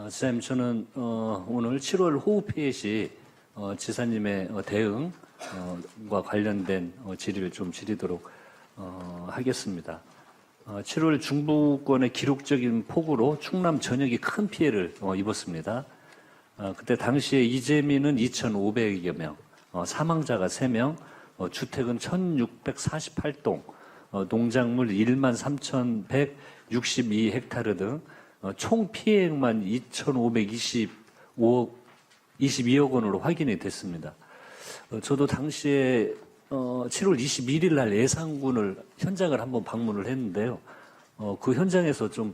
지사님, 저는 오늘 7월 호우 피해 시 지사님의 대응과 관련된 질의를 좀 드리도록 하겠습니다. 7월 중부권의 기록적인 폭우로 충남 전역이 큰 피해를 입었습니다. 그때 당시에 이재민은 2,500여 명, 사망자가 3명, 주택은 1,648동, 농작물 13,3,162헥타르 등 총 피해액만 2,522억 원으로 확인이 됐습니다. 저도 당시에 7월 21일 날 예산군을 현장을 한번 방문을 했는데요. 그 현장에서 좀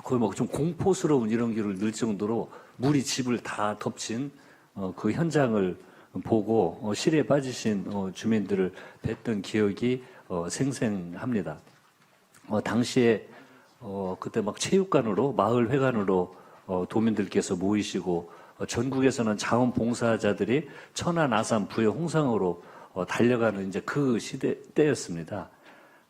거의 뭐 좀 공포스러운 이런 기를 늘 정도로 물이 집을 다 덮친 그 현장을 보고 시리에 빠지신 주민들을 뵀던 기억이 생생합니다. 당시에 그때 막 체육관으로 마을회관으로 도민들께서 모이시고 전국에서는 자원봉사자들이 천안, 아산, 부여, 홍상으로 달려가는 이제 그 때였습니다.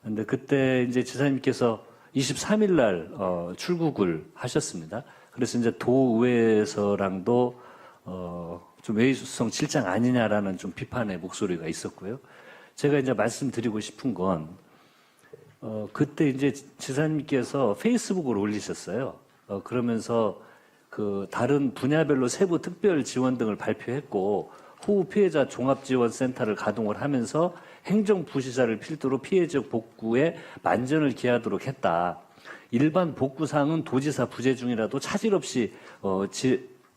근데 그때 이제 지사님께서 23일 날 출국을 하셨습니다. 그래서 이제 도의회에서랑도 좀 외유성 질장 아니냐라는 좀 비판의 목소리가 있었고요. 제가 이제 말씀드리고 싶은 건 그때 이제 지사님께서 페이스북을 올리셨어요. 그러면서 그 다른 분야별로 세부 특별 지원 등을 발표했고 호우 피해자 종합지원센터를 가동을 하면서 행정 부시자를 필두로 피해 지역 복구에 만전을 기하도록 했다. 일반 복구 사항은 도지사 부재 중이라도 차질 없이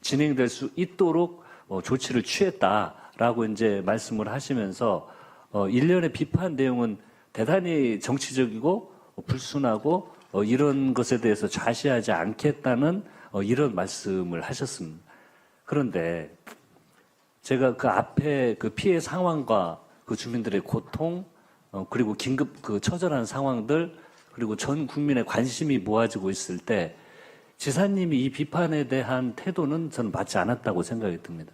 진행될 수 있도록 조치를 취했다라고 이제 말씀을 하시면서 일련의 비판 내용은 대단히 정치적이고 불순하고 이런 것에 대해서 좌시하지 않겠다는 이런 말씀을 하셨습니다. 그런데 제가 그 앞에 그 피해 상황과 그 주민들의 고통 그리고 긴급 그 처절한 상황들 그리고 전 국민의 관심이 모아지고 있을 때 지사님이 이 비판에 대한 태도는 저는 맞지 않았다고 생각이 듭니다.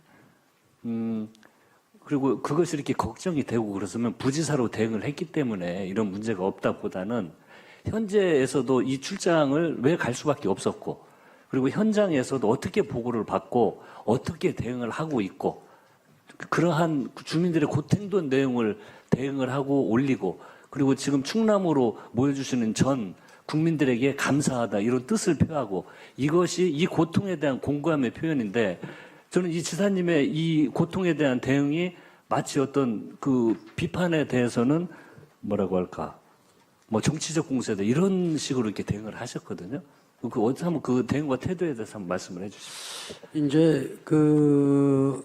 그리고 그것이 이렇게 걱정이 되고 그랬으면 부지사로 대응을 했기 때문에 이런 문제가 없다보다는 현재에서도 이 출장을 왜 갈 수밖에 없었고 그리고 현장에서도 어떻게 보고를 받고 어떻게 대응을 하고 있고 그러한 주민들의 고통된 내용을 대응을 하고 올리고 그리고 지금 충남으로 모여주시는 전 국민들에게 감사하다 이런 뜻을 표하고 이것이 이 고통에 대한 공감의 표현인데 저는 이 지사님의 이 고통에 대한 대응이 마치 어떤 그 비판에 대해서는 뭐라고 할까 뭐 정치적 공세다 이런 식으로 이렇게 대응을 하셨거든요. 그 어떻게 한번 그 대응과 태도에 대해서 한번 말씀을 해주십시오. 이제 그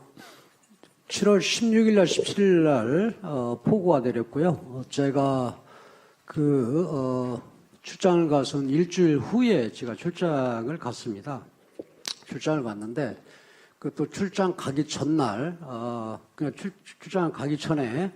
7월 16일 날 17일 날 폭우가 내렸고요. 제가 출장을 가서 일주일 후에 제가 출장을 갔습니다. 출장을 갔는데 그 또 출장 가기 전날 그냥 출장 가기 전에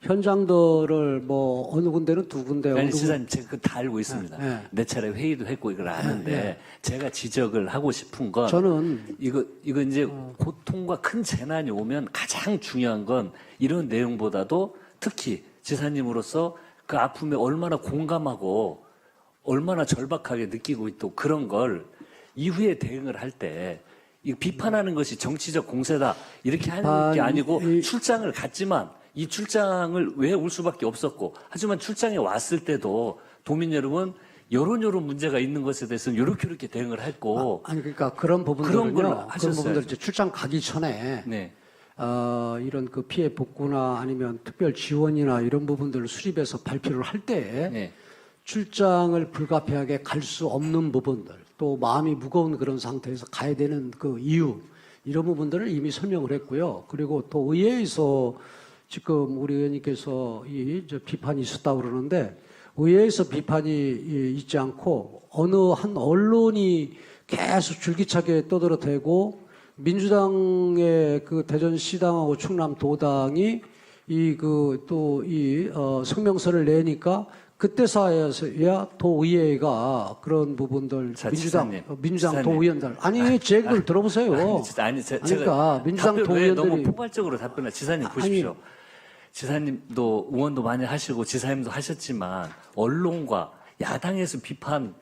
현장들을 뭐 어느 군데는 두 군데 아니 지사님 제가 그거 다 알고 있습니다. 네. 몇 차례 회의도 했고 이걸 아는데 제가 지적을 하고 싶은 건 저는 이거 이제 고통과 큰 재난이 오면 가장 중요한 건 이런 내용보다도 특히 지사님으로서 그 아픔에 얼마나 공감하고 얼마나 절박하게 느끼고 있고 그런 걸 이후에 대응을 할 때 이 비판하는 것이 정치적 공세다 이렇게 하는 게 아니고 출장을 갔지만 이 출장을 왜 올 수밖에 없었고 하지만 출장에 왔을 때도 도민 여러분 요런 문제가 있는 것에 대해서는 이렇게 대응을 했고 아니 그러니까 그런 부분들은요. 그런 부분들 이제 출장 가기 전에 네. 이런 그 피해 복구나 아니면 특별 지원이나 이런 부분들을 수립해서 발표를 할 때 네. 출장을 불가피하게 갈 수 없는 부분들 또 마음이 무거운 그런 상태에서 가야 되는 그 이유 이런 부분들을 이미 설명을 했고요. 그리고 또 의회에서 지금 우리 의원님께서 저 비판이 있었다고 그러는데 의회에서 비판이 있지 않고 어느 한 언론이 계속 줄기차게 떠들어대고 민주당의 그 대전시당하고 충남도당이 성명서를 내니까 그때서야 도의회가 그런 부분들 민주당 도의원들 제 얘기를 들어보세요. 그러니까 민주당 도의원들이 너무 포괄적으로 답변을 지사님 보십시오. 지사님도 의원도 많이 하시고 지사님도 하셨지만 언론과 야당에서 비판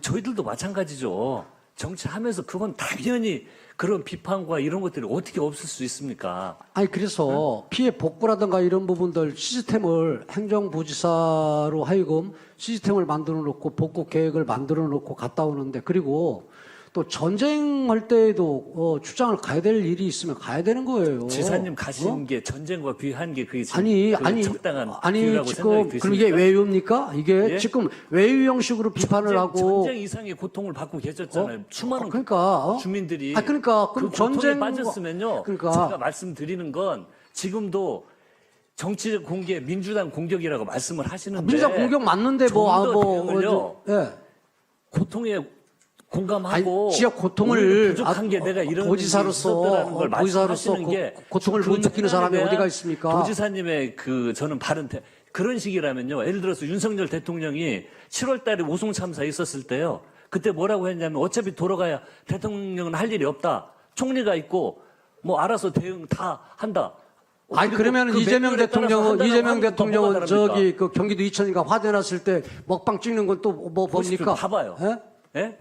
저희들도 마찬가지죠. 정치하면서 그건 당연히 그런 비판과 이런 것들이 어떻게 없을 수 있습니까? 아니 그래서 피해 복구라든가 이런 부분들 시스템을 행정부지사로 하여금 시스템을 만들어 놓고 복구 계획을 만들어 놓고 갔다 오는데 그리고 또 전쟁할 때에도 출장을 가야 될 일이 있으면 가야 되는 거예요. 지사님 가시는 게 전쟁과 비교한 게 그게 아니 적당한 아니 비유라고 지금 생각이 그럼 이게 드십니까? 외유입니까? 이게 예? 지금 외유 형식으로 비판을 하고 전쟁 이상의 고통을 받고 계셨잖아요. 수많은 그러니까 주민들이 그러니까 그 그럼 고통에 전쟁 빠졌으면요. 그러니까 제가 말씀드리는 건 지금도 정치적 공개 민주당 공격이라고 말씀을 하시는데 민주당 공격 맞는데 예. 고통에 공감하고 아니, 지역 고통을 오히려 부족한 게 내가 이런 보지사로서 걸 보지사로서 말씀하시는 게 고통을 못 느끼는 사람이 어디가 있습니까? 도지사님의 그 저는 바른 그런 식이라면요. 예를 들어서 윤석열 대통령이 7월달에 오송 참사 있었을 때요. 그때 뭐라고 했냐면 어차피 돌아가야 대통령은 할 일이 없다. 총리가 있고 뭐 알아서 대응 다 한다. 아니 그러면 그 이재명 매뉴얼에 따라서 대통령은 한다는 건 뭐가 다릅니까? 저기 그 경기도 이천인가 화재 났을 때 먹방 찍는 건 또 뭐 봅니까? 봐봐요. 예? 예?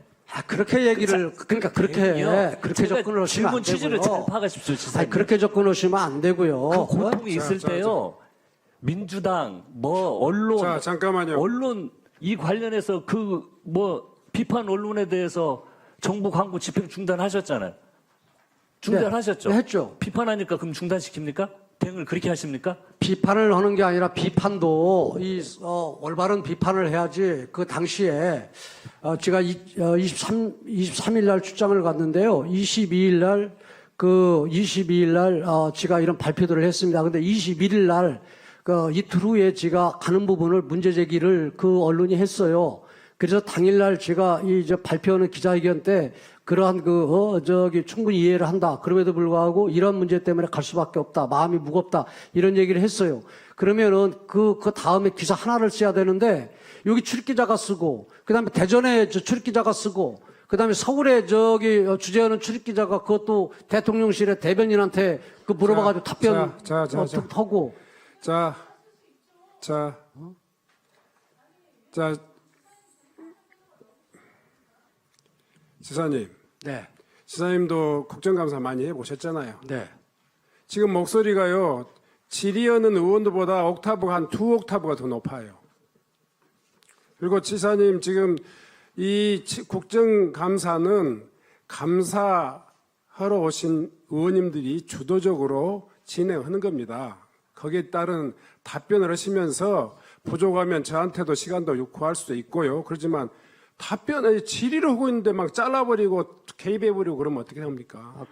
그렇게 얘기를 그러니까 그렇게 접근을 하시면 질문 안 취지를 잘 되고요. 파악하십시오, 지사님. 아니 그렇게 접근하시면 안 되고요. 그 고통이 있을 때요. 민주당 뭐 언론 자, 잠깐만요. 언론 이 관련해서 그 뭐 비판 언론에 대해서 정부 광고 집행 중단하셨잖아요. 중단하셨죠? 네, 했죠. 비판하니까 그럼 중단시킵니까? 대응을 그렇게 하십니까? 비판을 하는 게 아니라 비판도 올바른 비판을 해야지. 그 당시에 제가 23일 날 출장을 갔는데요. 22일 날 제가 이런 발표들을 했습니다. 근데 21일 날 이틀 후에 제가 가는 부분을 문제 제기를 그 언론이 했어요. 그래서 당일날 제가 발표하는 기자회견 때 그러한 충분히 이해를 한다. 그럼에도 불구하고 이런 문제 때문에 갈 수밖에 없다. 마음이 무겁다. 이런 얘기를 했어요. 그러면은 그 다음에 기사 하나를 써야 되는데 여기 출입기자가 쓰고 그다음에 대전에 출입기자가 쓰고 그다음에 서울에 주재하는 출입기자가 그것도 대통령실의 대변인한테 물어봐가지고 답변 하고 지사님, 네. 지사님도 국정감사 많이 해보셨잖아요. 네. 지금 목소리가요, 질의하는 의원들보다 옥타브가 한 2옥타브가 더 높아요. 그리고 지사님 지금 이 국정감사는 감사하러 오신 의원님들이 주도적으로 진행하는 겁니다. 거기에 따른 답변을 하시면서 부족하면 저한테도 시간도 요구할 수도 있고요. 그렇지만 답변을 질의를 하고 있는데 막 잘라버리고 개입해버리고 그러면 어떻게 합니까?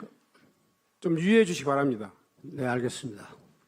좀 유의해 주시기 바랍니다. 네, 알겠습니다.